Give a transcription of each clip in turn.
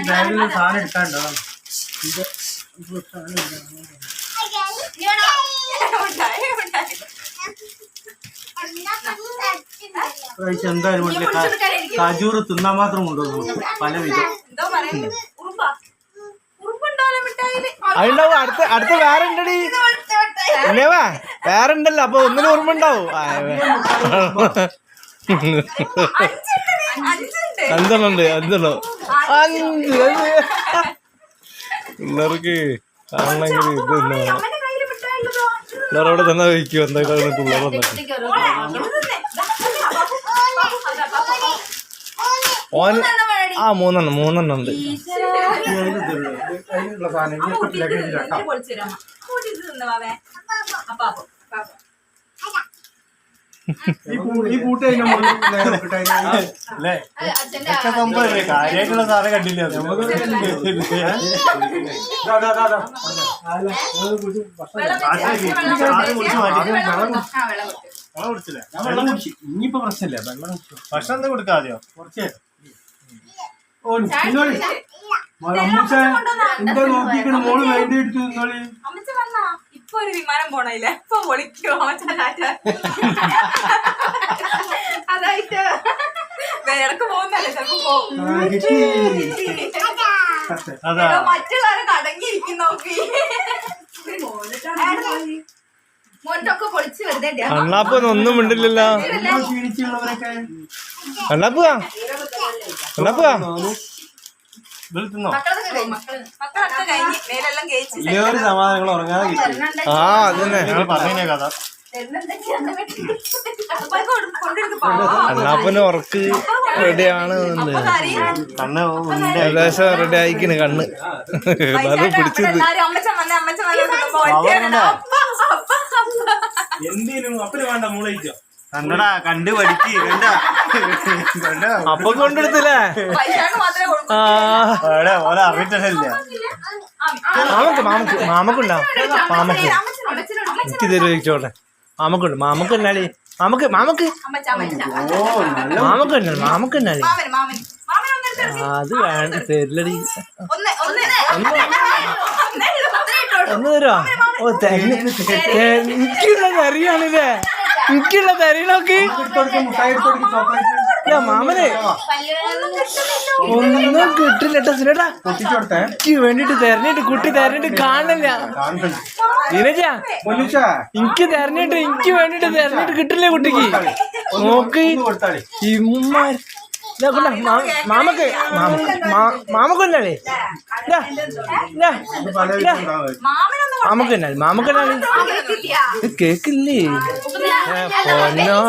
ബാഗിൽ സാധനം എടുക്കാണ്ടോ? എന്തായാലും കജൂറ് തിന്നാൻ മാത്രം കൊണ്ടുവന്നു പല വിധം. അതുണ്ടാവും. അടുത്ത വേറെ ഉണ്ടടി ഇല്ലേവാ, വേറെ ഉണ്ടല്ലോ. അപ്പൊ ഒന്നിനും ഓർമ്മ ഉണ്ടാവും. അഞ്ചെണ്ണം ഉണ്ട്. അഞ്ചെണ്ണം 5 പിള്ളേർക്ക് കാണണമെങ്കിൽ ഇത് തന്നെ വേണം. പിള്ളേരവിടെ തന്നെ വയ്ക്കും. എന്തൊക്കെ പിള്ളേർ ഓന് 3 ഉണ്ട്. കാര്യമായിട്ടുള്ള സാധനം കണ്ടില്ല. ഇനിയിപ്പോ പ്രശ്നമില്ല. ഭക്ഷണം എന്താ കൊടുക്കാതെയോ? കുറച്ച് എന്താ നോക്കിക്കണ മോള് വേണ്ടി എടുത്തു. ഇപ്പൊ ഒരു വിമാനം പോണില്ല. ഇപ്പൊ വിളിക്കോ അതായിട്ട് ഇടക്ക് പോകുന്നല്ലേ ചിലപ്പോ പോകും. മറ്റുള്ളവരെ കടങ്ങിയിരിക്കും നോക്കി. മോനൊക്കെ പൊളിച്ച് വെറുതെ ഒന്നും മിണ്ടില്ലല്ലോ. കണ്ണാപ്പുവാ സമാധാനങ്ങൾ ഉറങ്ങാതെ കിട്ടി. അതന്നെ പറഞ്ഞ കഥ. കണ്ണാപ്പന് ഉറക്ക് റെഡിയാണ്. ഏകദേശം റെഡി ആയിക്കണ്. കണ്ണ് അത് പിടിച്ചത് എന്തിനും അപ്പന് വേണ്ട മൂളയിച്ചോ. കണ്ടടാ, കണ്ട് പഠിക്ക്. അപ്പൊ കൊണ്ടെടുത്തില്ലേ? ഓല അറിഞ്ഞിട്ടില്ല. മാമക്കുണ്ടോ? മാമക്ക് എനിക്ക് തരുവോട്ടെ. മാമക്ക് എന്നാലേ മാമക്ക് എന്നാലേ അത് വേണ്ട. തരില്ലടി. ഒന്ന് തരുവാ? എനിക്കുള്ള തരിയാണില്ലേ? എനിക്കുള്ള തരീനോക്ക്. മാമനെ ഒന്നും കിട്ടില്ല സിനേട്ടാ. എനിക്ക് വേണ്ടിട്ട് തെരഞ്ഞിട്ട് കുട്ടി തെരഞ്ഞിട്ട് കാണില്ല. ദിനജാ എനിക്ക് തെരഞ്ഞിട്ട് എനിക്ക് വേണ്ടിട്ട് തെരഞ്ഞിട്ട് കിട്ടില്ലേ കുട്ടിക്ക്. നോക്ക് ഇമ്മാർ മാമക്കൊന്നാളേ മാമക്കൊന്നാള് കേക്കില്ലേ? പൊന്നോ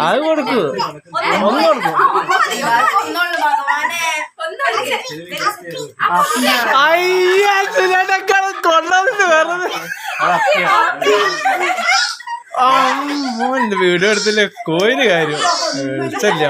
അത് കൊടുക്കൂ. ഒന്ന് കൊടുക്കും. അയ്യാ കൊള്ളാന്ന് വേറെ മോന്റെ വീഡിയോ എടുത്തില്ലേ? കോയിന് കാര്യം എടുത്തല്ല.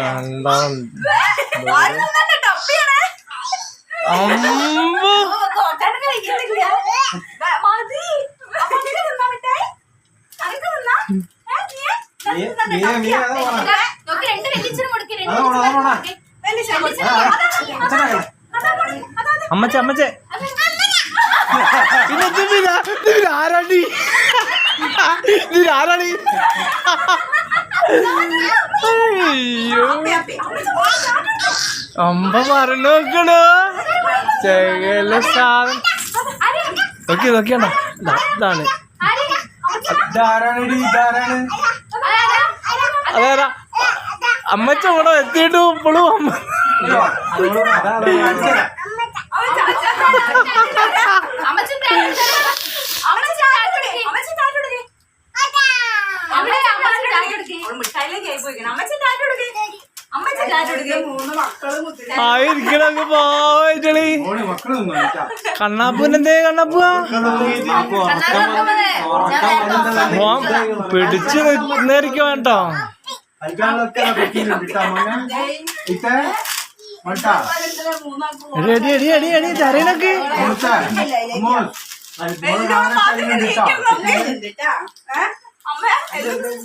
അമ്മച്ചേ പിന്നെ ആരാടി? ആരാടി? അയ്യോ അമ്പ മറന്നു നോക്കണോ? ചെകല സാധനം നോക്കിയാണോ? ഇതാണ്. അതേടാ അമ്മച്ച ഇവിടെ എത്തിയിട്ട് ഇപ്പോഴും അമ്മ ആയിരിക്കണൊക്കെ പോയിട്ടളി. കണ്ണാപ്പൂനെന്തേ? കണ്ണാപ്പുവാ പിടിച്ചു നിന്നേരിക്കും വേട്ടോ. എടി തരനൊക്കെ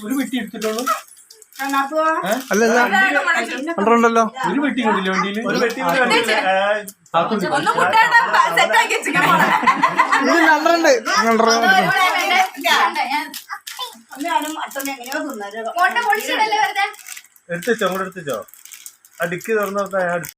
ഒരു വെട്ടി എടുത്തിട്ടുള്ളൂ. അല്ലല്ല കണ്ടോ ഒരു പെട്ടി കൊണ്ടില്ല വണ്ടിയിൽ ഒരു പെട്ടി കൂടെ വണ്ടിയില്ല ഒന്നും കുട്ടിയുടെ സെറ്റാക്കി വെച്ചിരിക്കാൻ പോണേ. ഇത് കണ്ടുണ്ട് മോട്ട പൊളിച്ചിടല്ലേ വെറുതെ. എടുത്തോ അങ്ങോട്ട് എടുത്തോ ആ ഡിക്കി തുറന്നു